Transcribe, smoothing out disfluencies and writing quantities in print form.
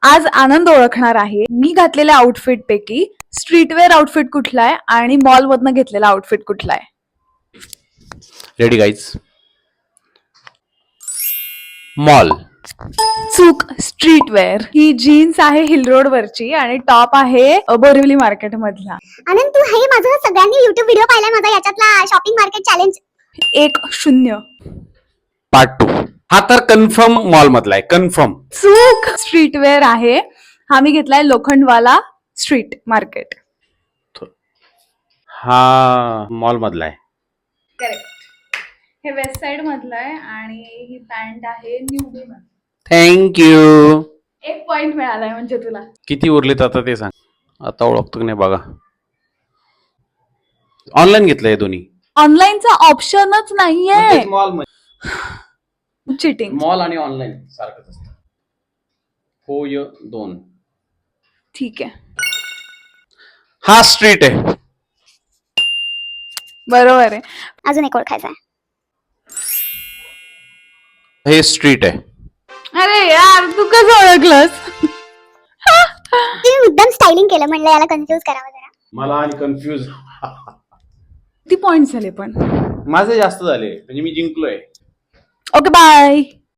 आज आनंद ओळखणार आहे मी घातलेल्या आउटफिट पैकी स्ट्रीटवेअर आउटफिट कुठला आहे आणि मॉल मधनं घेतलेला आउटफिट कुठला आहे. Ready guys. मॉल. चूक. स्ट्रीटवेअर. ही जीन्स आहे हिल रोड वरची आणि टॉप आहे बोरिवली मार्केट मधला. आनंद तू हे माझं सगळ्यांनी युट्यूब व्हिडिओ पाहिलाय माझा याच्यातला शॉपिंग मार्केट चॅलेंज. 1-0. पार्ट 2. हा तर कन्फर्म मॉल मधला आहे. कन्फर्म. चूक. स्ट्रीटवेअर आहे. हा मी घेतलाय लोखंडवाला स्ट्रीट मार्केट. हा मॉल मधला आहे. करेक्ट. हे वेस्ट साइड मधलं आहे आणि ही पॅन्ट आहे न्यूबी मध्ये. थँक्यू. 1 पॉइंट मिळालाय म्हणजे तुला. किती उरलेत आता ते सांग. आता ओळखतो की नाही बघा. ऑनलाईन घेतलंय दोन्ही. ऑनलाईनचा ऑप्शनच नाहीये. Mall cheating. मॉल आणि ऑनलाईन सारखंच असतं. होय 2. ठीक आहे. हा स्ट्रीट आहे. बरोबर आहे. अजून एक ओळखायचा आहे. हे स्ट्रीट आहे. अरे यार तू कसं ओळखलंस? तुम्ही मुद्दाम स्टायलिंग केलं म्हणलं याला कन्फ्युज करावं जरा. मला आणि कन्फ्यूज. किती पॉइंट झाले पण? माझे जास्त झाले म्हणजे मी जिंकलोय. Okay bye.